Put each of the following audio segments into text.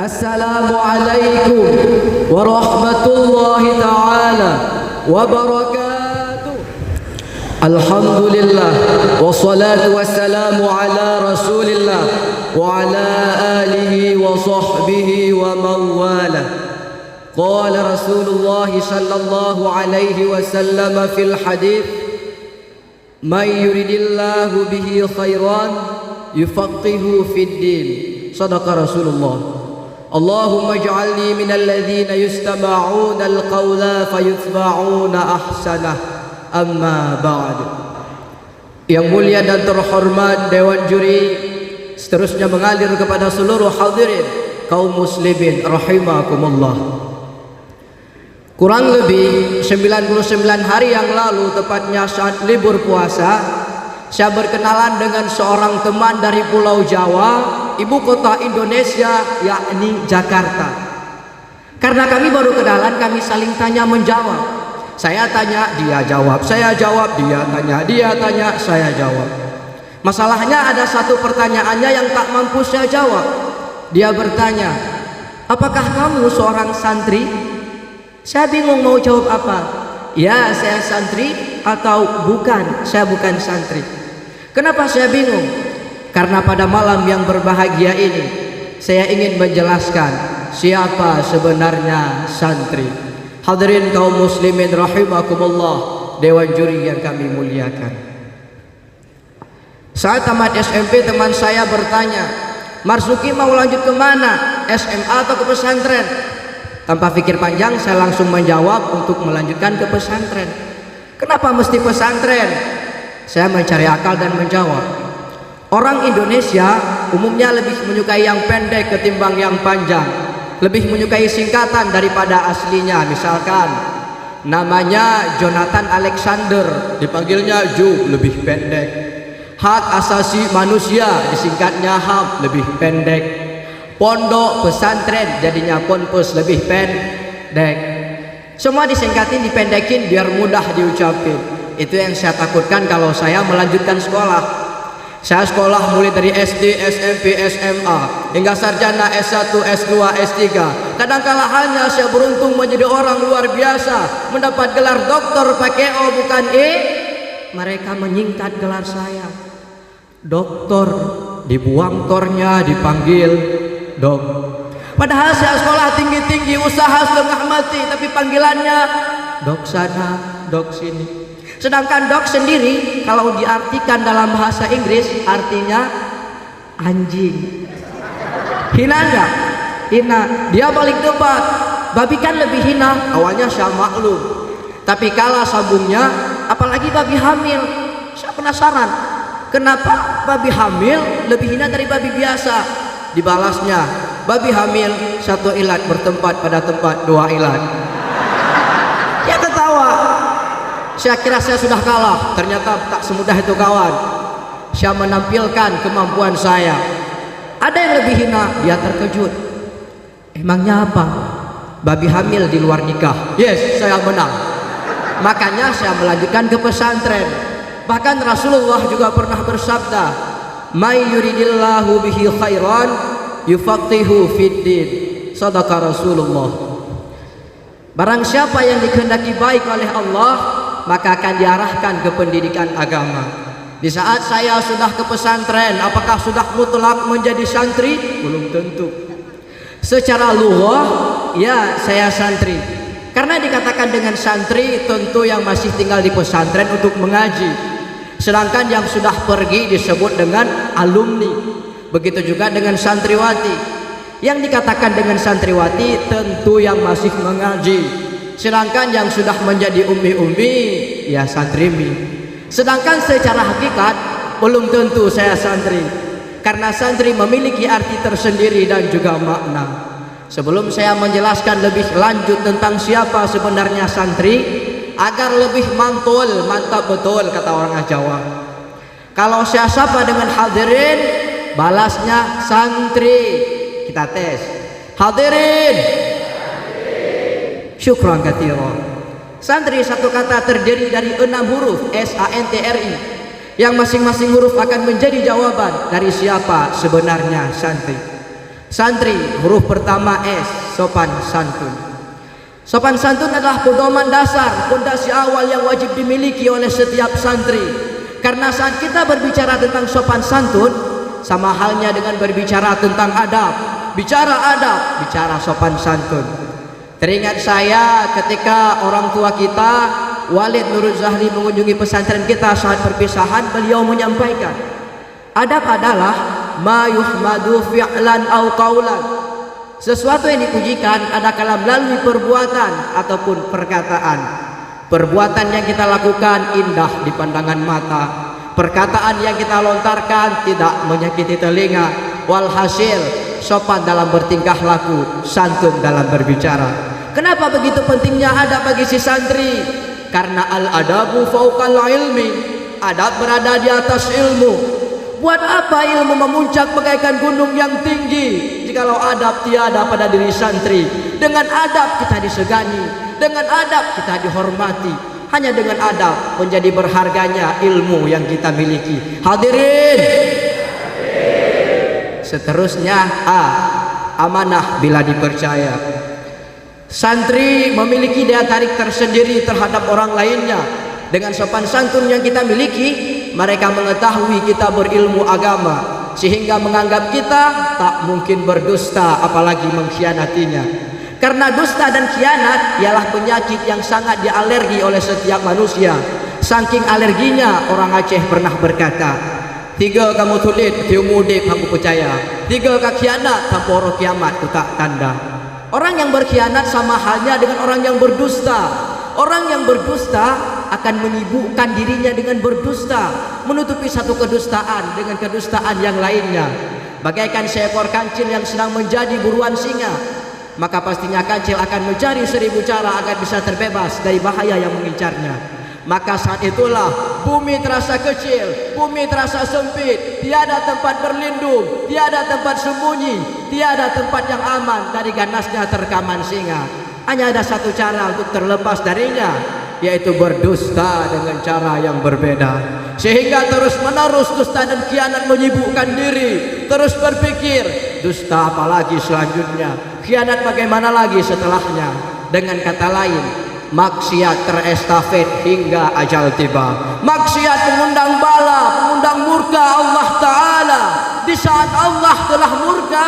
Assalamualaikum warahmatullahi ta'ala wabarakatuh. Alhamdulillah wassalatu wassalamu ala rasulillah wa ala alihi wa sahbihi wa mawala. Qala Rasulullah sallallahu alaihi wasallam fil hadith, man yuridillahu bihi khairan yufaqihu fid din. Sadaqa Rasulullah. Allahumma ij'alni minal ladzina yustama'una al-qawla fayutba'una ahsanah. Amma ba'd. Yang mulia dan terhormat Dewan Juri, seterusnya mengalir kepada seluruh hadirin kaum muslimin rahimakumullah. Kurang lebih 99 hari yang lalu, tepatnya saat libur puasa, saya berkenalan dengan seorang teman dari Pulau Jawa, ibu kota Indonesia, yakni Jakarta. Karena kami baru kenalan, kami saling tanya menjawab. Saya tanya, dia jawab, saya jawab, dia tanya, saya jawab. Masalahnya ada satu pertanyaannya yang tak mampu saya jawab. Dia bertanya, apakah kamu seorang santri? Saya bingung mau jawab apa. Ya, saya santri atau bukan, saya bukan santri. Kenapa saya bingung? Karena pada malam yang berbahagia ini saya ingin menjelaskan siapa sebenarnya santri. Hadirin kaum muslimin rahimakumullah, Dewan Juri yang kami muliakan. Saat tamat SMP, teman saya bertanya, Marzuki mau lanjut kemana? SMA atau ke pesantren? Tanpa pikir panjang saya langsung menjawab untuk melanjutkan ke pesantren. Kenapa mesti pesantren? Saya mencari akal dan menjawab, orang Indonesia umumnya lebih menyukai yang pendek ketimbang yang panjang, lebih menyukai singkatan daripada aslinya. Misalkan namanya Jonathan Alexander, dipanggilnya Jo, lebih pendek. Hak asasi manusia, disingkatnya HAM, lebih pendek. Pondok pesantren jadinya ponpes, lebih pendek. Semua disingkatin, dipendekin biar mudah diucapin. Itu yang saya takutkan kalau saya melanjutkan sekolah. Saya sekolah mulai dari SD, SMP, SMA hingga sarjana S1, S2, S3. Kadangkala hanya saya beruntung menjadi orang luar biasa, mendapat gelar doktor pakai O bukan E. Mereka menyingkat gelar saya doktor, dibuang tornya, dipanggil dok. Padahal saya sekolah tinggi-tinggi, usaha setengah mati, tapi panggilannya dok sana, dok sini. Sedangkan dok sendiri kalau diartikan dalam bahasa Inggris artinya anjing. Hina enggak? Hina. Dia balik debat, babi kan lebih hina. Awalnya saya maklum, tapi kalah sambungnya, apalagi babi hamil. Saya penasaran, kenapa babi hamil lebih hina dari babi biasa? Dibalasnya, babi hamil satu ilat bertempat pada tempat dua ilat. Ya ketawa. Saya kira saya sudah kalah, ternyata tak semudah itu kawan. Saya menampilkan kemampuan saya. Ada yang lebih hina, dia terkejut. Emangnya apa? Babi hamil di luar nikah. Yes, saya menang. Makanya saya melanjutkan ke pesantren. Bahkan Rasulullah juga pernah bersabda, may yuridillahu bihi khairan yufaqihu fiddin. Sadaqa Rasulullah. Barang siapa yang dikehendaki baik oleh Allah, maka akan diarahkan ke pendidikan agama. Di saat saya sudah ke pesantren, apakah sudah mutlak menjadi santri? Belum tentu. Secara lughah, ya saya santri. Karena dikatakan dengan santri tentu yang masih tinggal di pesantren untuk mengaji. Sedangkan yang sudah pergi disebut dengan alumni. Begitu juga dengan santriwati. Yang dikatakan dengan santriwati tentu yang masih mengaji. Sedangkan yang sudah menjadi ummi-ummi, ya santrimi. Sedangkan secara hakikat belum tentu saya santri, karena santri memiliki arti tersendiri dan juga makna. Sebelum saya menjelaskan lebih lanjut tentang siapa sebenarnya santri, agar lebih mantul, mantap betul kata orang Jawa, kalau saya sapa dengan hadirin, balasnya santri. Kita tes, hadirin. Syukran katsiran. Santri satu kata terdiri dari 6 huruf S-A-N-T-R-I, yang masing-masing huruf akan menjadi jawaban dari siapa sebenarnya santri. Santri, huruf pertama S, sopan santun. Sopan santun adalah pedoman dasar, fondasi awal yang wajib dimiliki oleh setiap santri. Karena saat kita berbicara tentang sopan santun, sama halnya dengan berbicara tentang adab. Bicara sopan santun. Teringat saya ketika orang tua kita, Walid Nurul Zahri, mengunjungi pesantren kita saat perpisahan, beliau menyampaikan, adab adalah ma yuhmadu fi'lan au qaulan. Sesuatu yang dipujikan adalah melalui perbuatan ataupun perkataan. Perbuatan yang kita lakukan indah di pandangan mata, perkataan yang kita lontarkan tidak menyakiti telinga. Walhasil sopan dalam bertingkah laku, santun dalam berbicara. Kenapa begitu pentingnya adab bagi si santri? Karena al-adabu fauqal ilmi, adab berada di atas ilmu. Buat apa ilmu memuncak bagaikan gunung yang tinggi jikalau adab tiada pada diri santri? Dengan adab kita disegani, dengan adab kita dihormati. Hanya dengan adab menjadi berharganya ilmu yang kita miliki. Hadirin. Seterusnya amanah bila dipercaya. Santri memiliki daya tarik tersendiri terhadap orang lainnya. Dengan sopan santun yang kita miliki, mereka mengetahui kita berilmu agama, sehingga menganggap kita tak mungkin berdusta, apalagi mengkhianatinya. Karena dusta dan khianat ialah penyakit yang sangat dialergi oleh setiap manusia. Saking alerginya, orang Aceh pernah berkata, 3 kamu tulit, tiumudik kamu percaya. 3 ka khianat, tanpa orang kiamat ku tak tanda. Orang yang berkhianat sama halnya dengan orang yang berdusta. Orang yang berdusta akan menyibukkan dirinya dengan berdusta, menutupi satu kedustaan dengan kedustaan yang lainnya. Bagaikan seekor kancil yang sedang menjadi buruan singa, maka pastinya kancil akan mencari 1000 cara agar bisa terbebas dari bahaya yang mengincarnya. Maka saat itulah bumi terasa kecil, bumi terasa sempit, tiada tempat berlindung, tiada tempat sembunyi, tiada tempat yang aman dari ganasnya terkaman singa. Hanya ada satu cara untuk terlepas darinya, yaitu berdusta dengan cara yang berbeda. Sehingga terus menerus dusta dan khianat menyibukkan diri. Terus berpikir, dusta apalagi selanjutnya, khianat bagaimana lagi setelahnya. Dengan kata lain, maksiat terestafet hingga ajal tiba. Maksiat mengundang bala, mengundang murka Allah Ta'ala. Di saat Allah telah murka,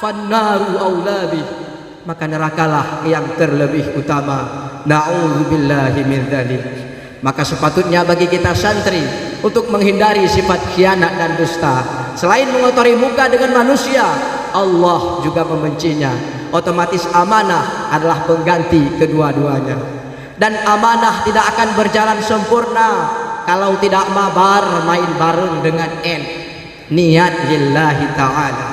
fannaru aulabi, maka nerakalah yang terlebih utama. Na'udzubillahi min dzalik. Maka sepatutnya bagi kita santri untuk menghindari sifat khianat dan dusta. Selain mengotori muka dengan manusia, Allah juga membencinya. Otomatis amanah adalah pengganti kedua-duanya. Dan amanah tidak akan berjalan sempurna kalau tidak mabar main bareng dengan niat lillahi ta'ala.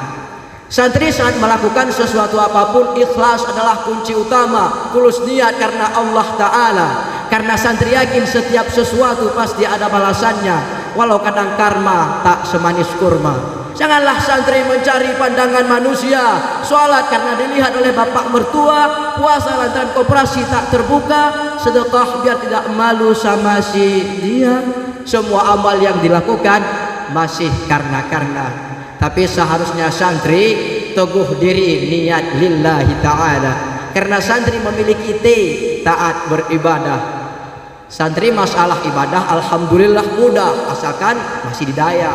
Santri saat melakukan sesuatu apapun, ikhlas adalah kunci utama. Tulus niat karena Allah Ta'ala. Karena santri yakin setiap sesuatu pasti ada balasannya, walau kadang karma tak semanis kurma. Janganlah santri mencari pandangan manusia, sholat karena dilihat oleh bapak mertua, puasa lantaran koperasi tak terbuka, sedekah biar tidak malu sama si dia. Semua amal yang dilakukan masih karena. Tapi seharusnya santri teguh diri niat lillahi ta'ala. Karena santri memiliki taat beribadah. Santri masalah ibadah alhamdulillah mudah, asalkan masih didaya.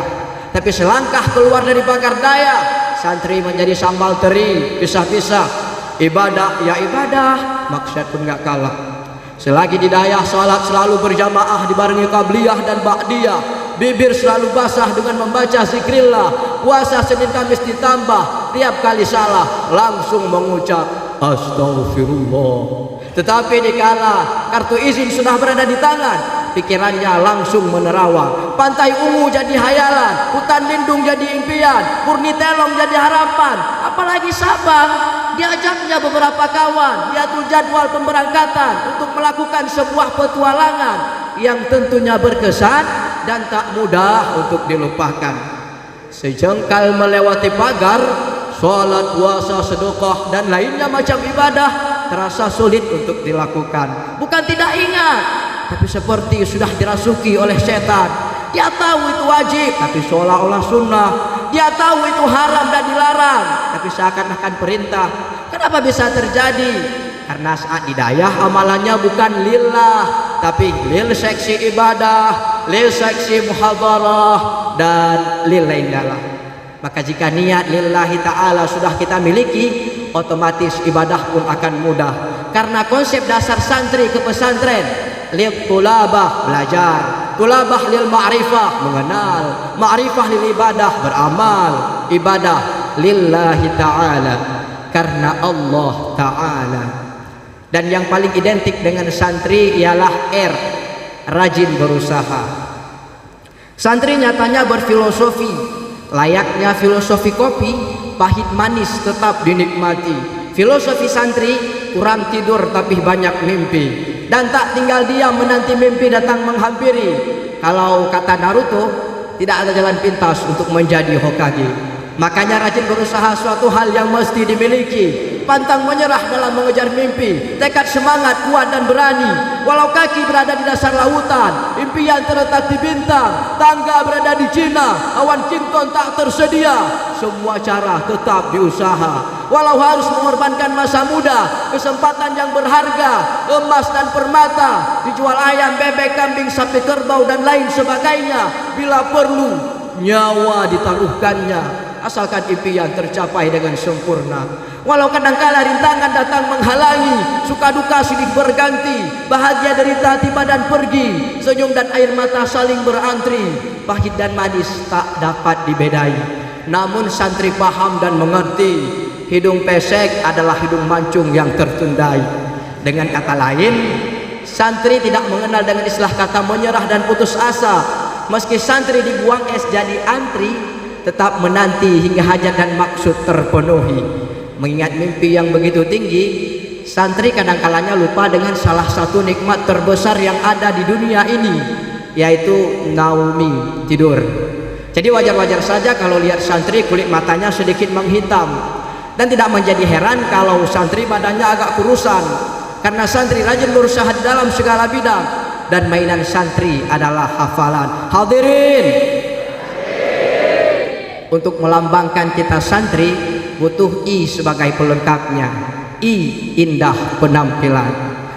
Tapi selangkah keluar dari pagar daya, santri menjadi sambal teri, pisah-pisah. Ibadah ya ibadah, maksud pun gak kalah. Selagi didaya, salat selalu berjamaah dibarengi qabliyah dan ba'diyah. Bibir selalu basah dengan membaca zikrillah. Puasa Senin Kamis ditambah, tiap kali salah langsung mengucap astagfirullah. Tetapi dikala kartu izin sudah berada di tangan, pikirannya langsung menerawang. Pantai ungu jadi hayalan, hutan lindung jadi impian, Murni Telong jadi harapan. Apalagi Sabang, diajaknya beberapa kawan, diatur jadwal pemberangkatan untuk melakukan sebuah petualangan yang tentunya berkesan dan tak mudah untuk dilupakan. Sejengkal melewati pagar, sholat, puasa, sedekah dan lainnya macam ibadah terasa sulit untuk dilakukan. Bukan tidak ingat, tapi seperti sudah dirasuki oleh setan. Dia tahu itu wajib, tapi seolah-olah sunnah. Dia tahu itu haram dan dilarang, tapi seakan-akan perintah. Kenapa bisa terjadi? Karena saat hidayah amalannya bukan lillah, tapi lil seksi ibadah, lil seksi muhadarah, dan lil lain-lain. Maka jika niat lillahi ta'ala sudah kita miliki, otomatis ibadah pun akan mudah. Karena konsep dasar santri ke pesantren, lil tulabah belajar, tulabah lil ma'rifah mengenal, ma'rifah lil ibadah beramal, ibadah lillahi ta'ala karena Allah ta'ala. Dan yang paling identik dengan santri ialah R, rajin berusaha. Santri nyatanya berfilosofi, layaknya filosofi kopi, pahit manis tetap dinikmati. Filosofi santri, kurang tidur tapi banyak mimpi, dan tak tinggal diam menanti mimpi datang menghampiri. Kalau kata Naruto, tidak ada jalan pintas untuk menjadi Hokage. Makanya rajin berusaha suatu hal yang mesti dimiliki. Pantang menyerah dalam mengejar mimpi, tekad semangat kuat dan berani. Walau kaki berada di dasar lautan, impian terletak di bintang, tangga berada di Cina, awan kinton tak tersedia, semua cara tetap diusaha. Walau harus mengorbankan masa muda, kesempatan yang berharga, emas dan permata, dijual ayam, bebek, kambing, sapi, kerbau dan lain sebagainya. Bila perlu nyawa ditaruhkannya, asalkan impian tercapai dengan sempurna. Walau kadangkala rintangan datang menghalangi, suka duka silih berganti, bahagia derita tiba dan pergi, senyum dan air mata saling berantri, pahit dan manis tak dapat dibedai. Namun santri paham dan mengerti, hidung pesek adalah hidung mancung yang tertundai. Dengan kata lain, santri tidak mengenal dengan istilah kata menyerah dan putus asa. Meski santri dibuang es jadi antri, tetap menanti hingga hajat dan maksud terpenuhi. Mengingat mimpi yang begitu tinggi, santri kadangkalanya lupa dengan salah satu nikmat terbesar yang ada di dunia ini, yaitu naumi, tidur. Jadi wajar-wajar saja kalau lihat santri kulit matanya sedikit menghitam, dan tidak menjadi heran kalau santri badannya agak kurusan, karena santri rajin berusaha dalam segala bidang, dan mainan santri adalah hafalan. Hadirin, untuk melambangkan kita santri butuh I sebagai pelengkapnya. I, indah penampilan.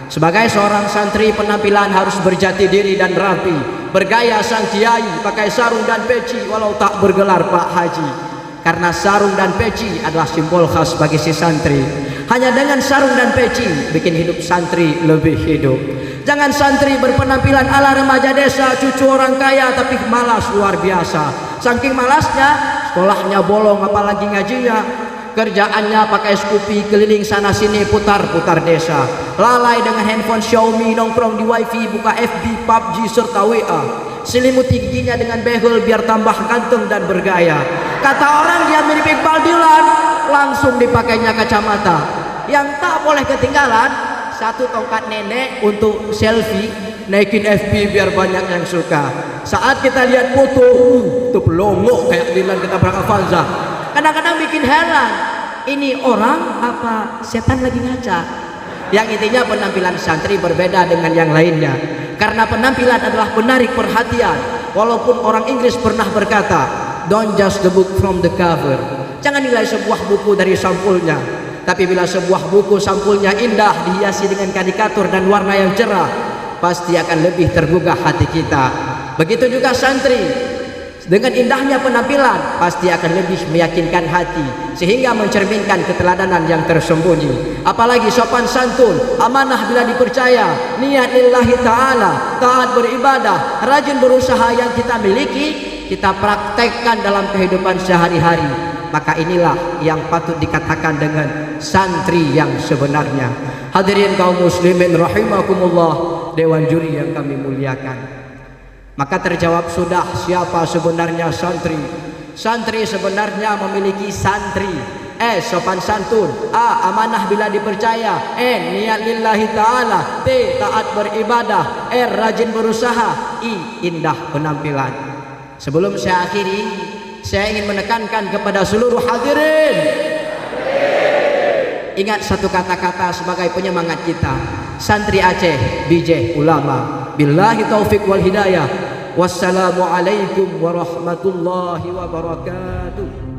Sebagai seorang santri, penampilan harus berjati diri dan rapi, bergaya sang kiai, pakai sarung dan peci walau tak bergelar Pak Haji. Karena sarung dan peci adalah simbol khas bagi si santri. Hanya dengan sarung dan peci bikin hidup santri lebih hidup. Jangan santri berpenampilan ala remaja desa, cucu orang kaya, tapi malas luar biasa. Saking malasnya, sekolahnya bolong apalagi ngajinya. Kerjaannya pakai Scoopy keliling sana sini putar-putar desa. Lalai dengan handphone Xiaomi, nongkrong di wifi, buka FB, PUBG serta WA. Selimuti giginya dengan behel biar tambah ganteng dan bergaya. Kata orang dia mirip Iqbal Dilan, langsung dipakainya kacamata. Yang tak boleh ketinggalan, satu tongkat nenek untuk selfie, naikin FB biar banyak yang suka. Saat kita lihat foto, tuh pelongok kayak Dilan kita berangkat Falza. Kadang-kadang bikin heran, ini orang apa setan lagi ngaca? Yang intinya penampilan santri berbeda dengan yang lainnya, karena penampilan adalah menarik perhatian. Walaupun orang Inggris pernah berkata, don't judge the book from the cover. Jangan nilai sebuah buku dari sampulnya, tapi bila sebuah buku sampulnya indah, dihiasi dengan karikatur dan warna yang cerah, pasti akan lebih tergugah hati kita. Begitu juga santri, dengan indahnya penampilan pasti akan lebih meyakinkan hati, sehingga mencerminkan keteladanan yang tersembunyi. Apalagi sopan santun, amanah bila dipercaya, niat lillahi ta'ala, taat beribadah, rajin berusaha yang kita miliki, kita praktekkan dalam kehidupan sehari-hari. Maka inilah yang patut dikatakan dengan santri yang sebenarnya. Hadirin kaum muslimin rahimakumullah, dewan juri yang kami muliakan. Maka terjawab sudah siapa sebenarnya santri. Santri sebenarnya memiliki santri. Sopan santun. A, amanah bila dipercaya. N, niat lillahi ta'ala. T, taat beribadah. R, rajin berusaha. I, indah penampilan. Sebelum saya akhiri, saya ingin menekankan kepada seluruh hadirin. Ingat satu kata-kata sebagai penyemangat kita. Santri Aceh, bijih ulama. Billahi taufik wal hidayah. Wassalamualaikum warahmatullahi wabarakatuh.